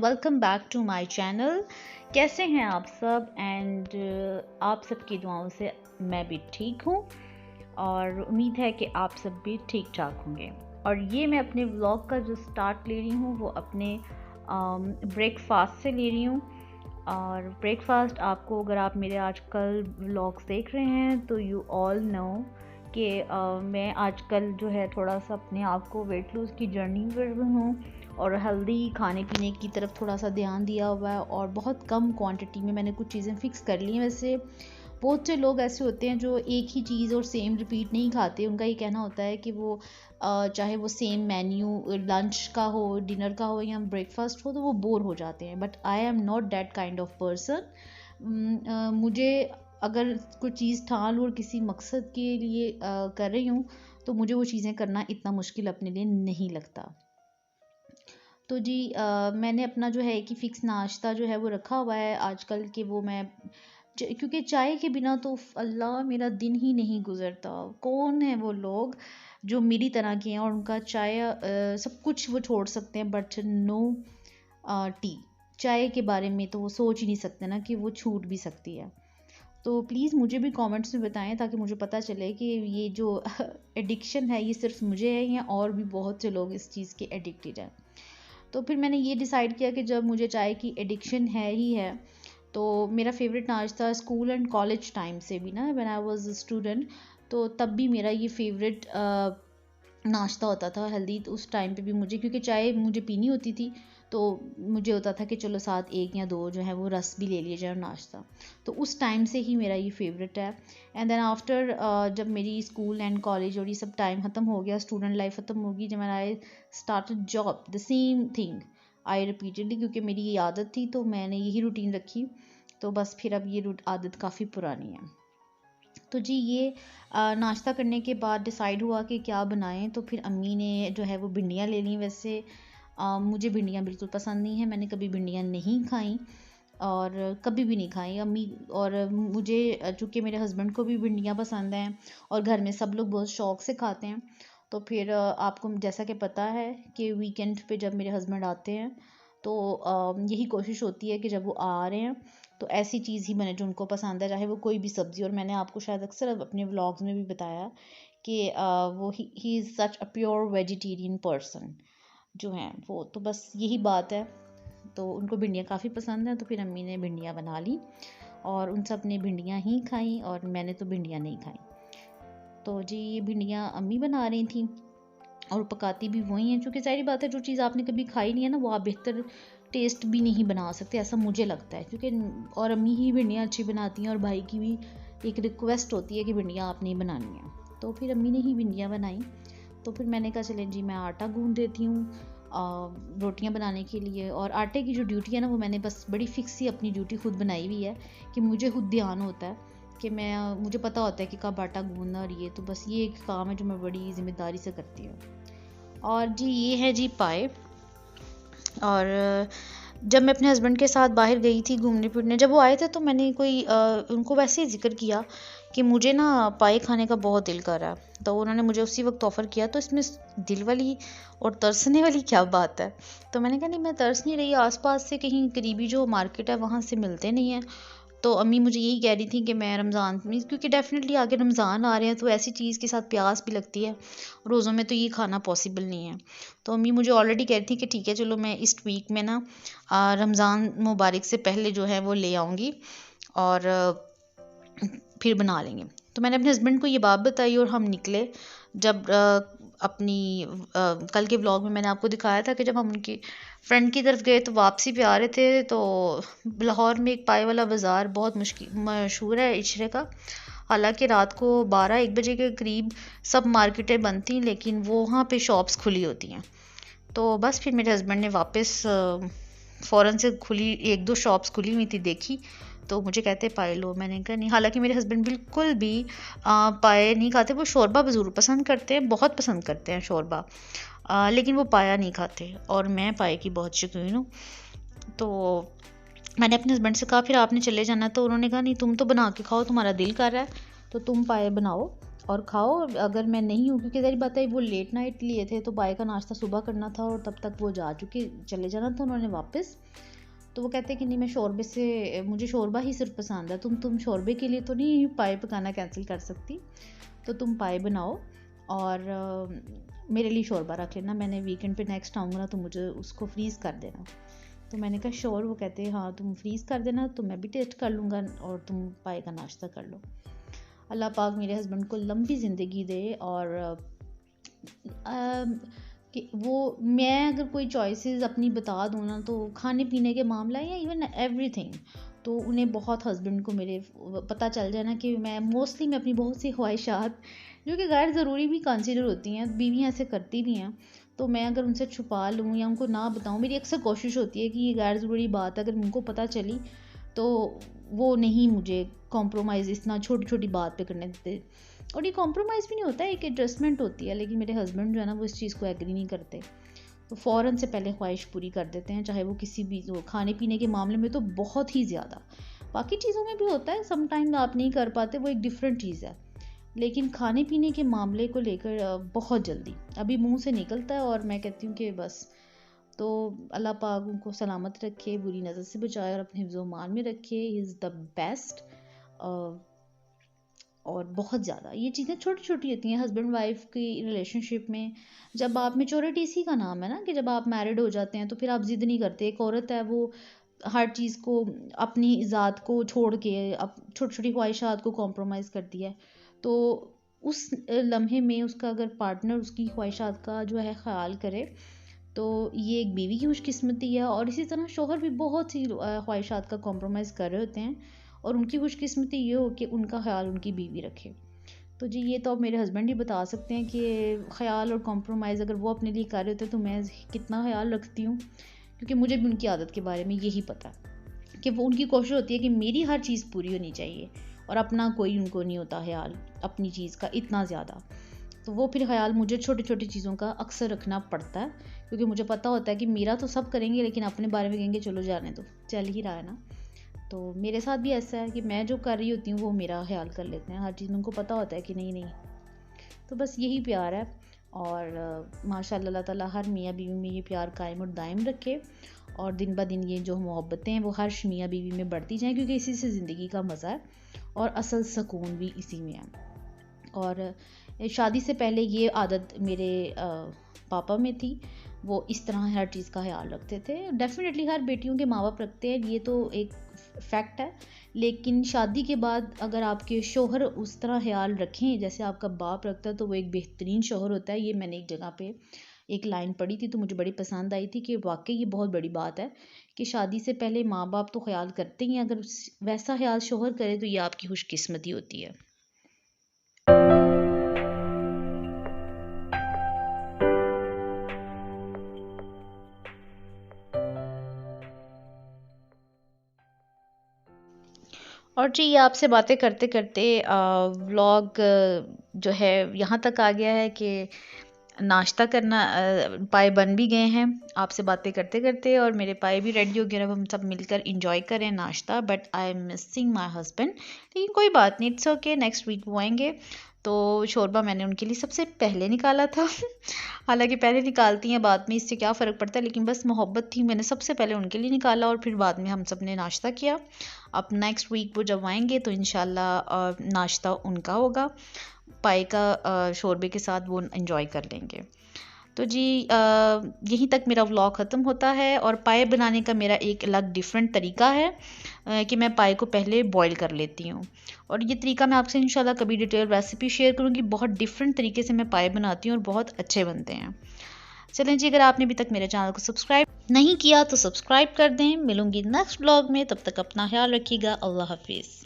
Welcome back to my channel. कैसे हैं आप सब? एंड आप सबकी दुआओं से मैं भी ठीक हूँ और उम्मीद है कि आप सब भी ठीक ठाक होंगे। और ये मैं अपने व्लॉग का जो स्टार्ट ले रही हूँ वो अपने ब्रेकफास्ट से ले रही हूँ। और ब्रेकफास्ट आपको, अगर आप मेरे आजकल व्लॉग्स देख रहे हैं तो यू ऑल नो कि मैं आजकल जो है थोड़ा सा अपने आप को वेट लूज़ की जर्नी पर हूँ और हेल्दी खाने पीने की तरफ थोड़ा सा ध्यान दिया हुआ है और बहुत कम क्वांटिटी में मैंने कुछ चीज़ें फ़िक्स कर ली हैं। वैसे बहुत से लोग ऐसे होते हैं जो एक ही चीज़ और सेम रिपीट नहीं खाते। उनका ये कहना होता है कि वो चाहे वो सेम मेन्यू लंच का हो, डिनर का हो या ब्रेकफास्ट हो, तो वो बोर हो जाते हैं। But I am not that kind of person. मुझे अगर कोई चीज़ ठान लूँ और किसी मकसद के लिए कर रही हूँ तो मुझे वो चीज़ें करना इतना मुश्किल अपने लिए नहीं लगता। तो जी मैंने अपना जो है कि फ़िक्स नाश्ता जो है वो रखा हुआ है आजकल के। वो मैं क्योंकि चाय के बिना तो अल्लाह मेरा दिन ही नहीं गुज़रता। कौन है वो लोग जो मेरी तरह के हैं और उनका चाय सब कुछ वो छोड़ सकते हैं बट नो टी। चाय के बारे में तो वो सोच ही नहीं सकते ना कि वो छूट भी सकती है। तो प्लीज़ मुझे भी कमेंट्स में बताएं ताकि मुझे पता चले कि ये जो एडिक्शन है ये सिर्फ मुझे है या और भी बहुत से लोग इस चीज़ के एडिक्टेड हैं। तो फिर मैंने ये डिसाइड किया कि जब मुझे चाय की एडिक्शन है ही है तो मेरा फेवरेट नाश्ता स्कूल एंड कॉलेज टाइम से भी ना, when I was a student, तो तब भी मेरा ये फेवरेट नाश्ता होता था हेल्दी। तो उस टाइम पे भी मुझे, क्योंकि चाय मुझे पीनी होती थी, तो मुझे होता था कि चलो साथ एक या दो जो है वो रस भी ले लिया जाए नाश्ता। तो उस टाइम से ही मेरा ये फेवरेट है। एंड देन आफ्टर जब मेरी स्कूल एंड कॉलेज और ये सब टाइम ख़त्म हो गया, स्टूडेंट लाइफ ख़त्म होगी, जब I started job, the same thing I repeatedly, क्योंकि मेरी ये आदत थी तो मैंने यही रूटीन रखी। तो बस फिर अब ये आदत काफ़ी पुरानी है। तो जी ये नाश्ता करने के बाद डिसाइड हुआ कि क्या बनाएं। तो फिर अम्मी ने जो है वो भिंडियाँ ले ली। वैसे मुझे भिंडियाँ बिल्कुल पसंद नहीं है, मैंने कभी भिंडियाँ नहीं खाई और कभी भी नहीं खाई अम्मी। और मुझे चूँकि मेरे हस्बैंड को भी भिंडियाँ पसंद हैं और घर में सब लोग बहुत शौक़ से खाते हैं। तो फिर आपको जैसा कि पता है कि वीकेंड पे जब मेरे हस्बैंड आते हैं तो यही कोशिश होती है कि जब वो आ रहे हैं तो ऐसी चीज़ ही बने जो उनको पसंद है, चाहे वो कोई भी सब्ज़ी। और मैंने आपको शायद अक्सर अपने व्लॉग्स में भी बताया कि वो he is such a pure vegetarian person जो हैं वो। तो बस यही बात है। तो उनको भिंडियाँ काफ़ी पसंद हैं, तो फिर अम्मी ने भिंडियाँ बना ली और उन सब ने भिंडियाँ ही खाई और मैंने तो भिंडियाँ नहीं खाई। तो जी ये भिंडियाँ अम्मी बना रही थी और पकाती भी वही हैं, क्योंकि सारी बात है जो चीज़ आपने कभी खाई नहीं है ना वो आप बेहतर टेस्ट भी नहीं बना सकते, ऐसा मुझे लगता है। क्योंकि और अम्मी ही भिंडियाँ अच्छी बनाती हैं और भाई की भी एक रिक्वेस्ट होती है कि भिंडियाँ आपने ही बनानी है। तो फिर अम्मी ने ही भिंडियाँ बनाई। तो फिर मैंने कहा चलें जी मैं आटा गूँध देती हूँ रोटियां बनाने के लिए। और आटे की जो ड्यूटी है ना वो मैंने बस बड़ी फिक्स ही अपनी ड्यूटी खुद बनाई हुई है कि मुझे खुद ध्यान होता है कि मुझे पता होता है कि कब आटा गूँधना। और ये तो बस ये एक काम है जो मैं बड़ी ज़िम्मेदारी से करती हूँ। और जी ये है जी पाए। और जब मैं अपने हस्बैंड के साथ बाहर गई थी घूमने फिरने, जब वो आए थे तो मैंने उनको वैसे ही जिक्र किया कि मुझे ना पाए खाने का बहुत दिल कर रहा है। तो उन्होंने मुझे उसी वक्त ऑफ़र किया। तो इसमें दिल वाली और तरसने वाली क्या बात है? तो मैंने कहा नहीं, मैं तरस नहीं रही, आसपास से कहीं करीबी जो मार्केट है वहाँ से मिलते नहीं हैं। तो अम्मी मुझे यही कह रही थी कि मैं रमज़ान में, क्योंकि डेफ़िनेटली आगे रमज़ान आ रहे हैं तो ऐसी चीज़ के साथ प्यास भी लगती है, रोज़ों में तो ये खाना पॉसिबल नहीं है। तो अम्मी मुझे ऑलरेडी कह रही थी कि ठीक है चलो मैं इस वीक में ना रमज़ान मुबारक से पहले जो है वो ले आऊँगी और फिर बना लेंगे। तो मैंने अपने हस्बैंड को ये बात बताई और हम निकले। जब कल के व्लॉग में मैंने आपको दिखाया था कि जब हम उनकी फ्रेंड की तरफ गए तो वापसी पे आ रहे थे तो लाहौर में एक पाए वाला बाज़ार बहुत मशहूर है इशरे का। हालांकि रात को 12-1 बजे के करीब सब मार्केटें बंद थी लेकिन वो वहाँ पे शॉप्स खुली होती हैं। तो बस फिर मेरे हस्बैंड ने वापस फ़ौरन से खुली 1-2 शॉप्स खुली हुई थी देखी तो मुझे कहते पाए लो। मैंने कहा नहीं। हालांकि मेरे हस्बैंड बिल्कुल भी पाए नहीं खाते। वो शोरबा ज़रूर पसंद करते हैं, बहुत पसंद करते हैं शोरबा, लेकिन वो पाया नहीं खाते और मैं पाए की बहुत शौकीन हूँ। तो मैंने अपने हस्बैंड से कहा फिर आपने चले जाना, तो उन्होंने कहा नहीं तुम तो बना के खाओ, तुम्हारा दिल कर रहा है तो तुम पाए बनाओ और खाओ। अगर मैं नहीं हूँ, क्योंकि ज़ाहिर बात है वो लेट नाइट लिए थे तो पाए का नाश्ता सुबह करना था और तब तक वो जा चुके, चले जाना था उन्होंने वापस। तो वो कहते हैं कि नहीं, मैं शोरबे से, मुझे शोरबा ही सिर्फ पसंद है, तुम शोरबे के लिए तो नहीं पाए पकाना कैंसिल कर सकती, तो तुम पाए बनाओ और मेरे लिए शोरबा रख लेना, मैंने वीकेंड पे नेक्स्ट आऊँगा ना तो मुझे उसको फ्रीज़ कर देना। तो मैंने कहा श्योर। वो कहते हैं हाँ तुम फ्रीज़ कर देना, तो मैं भी टेस्ट कर लूँगा और तुम पाए का नाश्ता कर लो। अल्लाह पाक मेरे हस्बैंड को लंबी ज़िंदगी दे। और कि वो, मैं अगर कोई चॉइसेस अपनी बता दूँ ना, तो खाने पीने के मामला या इवन एवरीथिंग, तो उन्हें बहुत, हस्बैंड को मेरे पता चल जाए ना कि मैं मोस्टली मैं अपनी बहुत सी ख्वाहिशात जो कि गैर ज़रूरी भी कंसिडर होती हैं, बीवियाँ ऐसे करती भी हैं, तो मैं अगर उनसे छुपा लूँ या उनको ना बताऊँ, मेरी अक्सर कोशिश होती है कि ये गैर ज़रूरी बात अगर उनको पता चली तो वो नहीं मुझे कॉम्प्रोमाइज़ इतना छोटी छोटी बात पे करने देते। और ये कॉम्प्रोमाइज़ भी नहीं होता है, एक एडजस्टमेंट होती है, लेकिन मेरे हस्बैंड जो है ना वो इस चीज़ को एग्री नहीं करते, तो फ़ौरन से पहले ख्वाहिश पूरी कर देते हैं, चाहे वो किसी भी खाने पीने के मामले में तो बहुत ही ज़्यादा, बाकी चीज़ों में भी होता है समटाइम आप नहीं कर पाते, वो एक डिफरेंट चीज़ है, लेकिन खाने पीने के मामले को लेकर बहुत जल्दी अभी मुंह से निकलता है। और मैं कहती हूँ कि बस, तो अल्लाह पाक उनको सलामत रखे, बुरी नज़र से बचाए और अपने हिफ्ज़ मान में रखे। He is the best. और बहुत ज़्यादा ये चीज़ें छोटी छोटी होती हैं हस्बैंड वाइफ की रिलेशनशिप में। जब आप, मेचोरिटी इसी का नाम है ना, कि जब आप मैरिड हो जाते हैं तो फिर आप ज़िद नहीं करते। एक औरत है वो हर चीज़ को, अपनी ज़ात को छोड़ के अब छोटी छोटी ख्वाहिशात को कॉम्प्रोमाइज़ करती है, तो उस लम्हे में उसका अगर पार्टनर उसकी ख्वाहिशात का जो है ख्याल करे, तो ये एक बीवी की खुशकिस्मती है। और इसी तरह शोहर भी बहुत सी ख्वाहिशात का कॉम्प्रोमाइज़ कर रहे होते हैं, और उनकी खुशकिस्मती ये हो कि उनका ख्याल उनकी बीवी रखे। तो जी ये तो अब मेरे हस्बैंड ही बता सकते हैं कि ख्याल और कॉम्प्रोमाइज़ अगर वो अपने लिए कर रहे होते तो मैं कितना ख्याल रखती हूँ, क्योंकि मुझे भी उनकी आदत के बारे में यही पता कि वो, उनकी कोशिश होती है कि मेरी हर चीज़ पूरी होनी चाहिए, और अपना कोई उनको नहीं होता ख्याल अपनी चीज़ का इतना ज़्यादा। तो वो फिर ख्याल मुझे छोटी छोटी चीज़ों का अक्सर रखना पड़ता है, क्योंकि मुझे पता होता है कि मेरा तो सब करेंगे लेकिन अपने बारे में कहेंगे चलो जाने दो, चल ही रहा है ना। तो मेरे साथ भी ऐसा है कि मैं जो कर रही होती हूँ वो मेरा ख्याल कर लेते हैं, हर चीज़ उनको पता होता है कि नहीं नहीं। तो बस यही प्यार है। और माशाल्लाह अल्लाह ताला हर मियाँ बीवी में ये प्यार कायम और दायम रखे, और दिन ब दिन ये जो मोहब्बतें हैं वो हर मियाँ बीवी में बढ़ती जाएँ, क्योंकि इसी से ज़िंदगी का मज़ा है और असल सुकून भी इसी में है। और शादी से पहले ये आदत मेरे पापा में थी, वो इस तरह हर चीज़ का ख्याल रखते थे। डेफ़िनेटली हर बेटियों के माँ बाप रखते हैं, ये तो एक फैक्ट है, लेकिन शादी के बाद अगर आपके शौहर उस तरह ख्याल रखें जैसे आपका बाप रखता है, तो वो एक बेहतरीन शौहर होता है। ये मैंने एक जगह पे एक लाइन पढ़ी थी तो मुझे बड़ी पसंद आई थी कि वाकई ये बहुत बड़ी बात है कि शादी से पहले माँ बाप तो ख्याल करते ही हैं, अगर वैसा ख्याल शौहर करे तो ये आपकी खुशकिस्मती होती है। और जी ये आपसे बातें करते करते व्लॉग जो है यहाँ तक आ गया है कि नाश्ता करना, पाए बन भी गए हैं आपसे बातें करते करते, और मेरे पाए भी रेडी हो गए। अब हम सब मिलकर इंजॉय करें नाश्ता, but I am missing my husband, लेकिन कोई बात नहीं, इट्स ओके, नेक्स्ट वीक वो आएंगे। तो शोरबा मैंने उनके लिए सबसे पहले निकाला था हालांकि पहले निकालती हैं बाद में, इससे क्या फ़र्क पड़ता है, लेकिन बस मोहब्बत थी, मैंने सबसे पहले उनके लिए निकाला और फिर बाद में हम सब ने नाश्ता किया। अब नेक्स्ट वीक वो जब आएंगे तो इंशाल्लाह नाश्ता उनका होगा, पाए का शोरबे के साथ वो एंजॉय कर लेंगे। तो जी यहीं तक मेरा व्लॉग ख़त्म होता है। और पाए बनाने का मेरा एक अलग डिफरेंट तरीका है कि मैं पाए को पहले बॉईल कर लेती हूँ, और ये तरीका मैं आपसे इंशाल्लाह कभी डिटेल रेसिपी शेयर करूँगी। बहुत डिफरेंट तरीके से मैं पाए बनाती हूँ और बहुत अच्छे बनते हैं। चलें जी, अगर आपने अभी तक मेरे चैनल को सब्सक्राइब नहीं किया तो सब्सक्राइब कर दें। मिलूंगी नेक्स्ट व्लॉग में, तब तक अपना ख्याल रखिएगा। अल्लाह हाफिज़।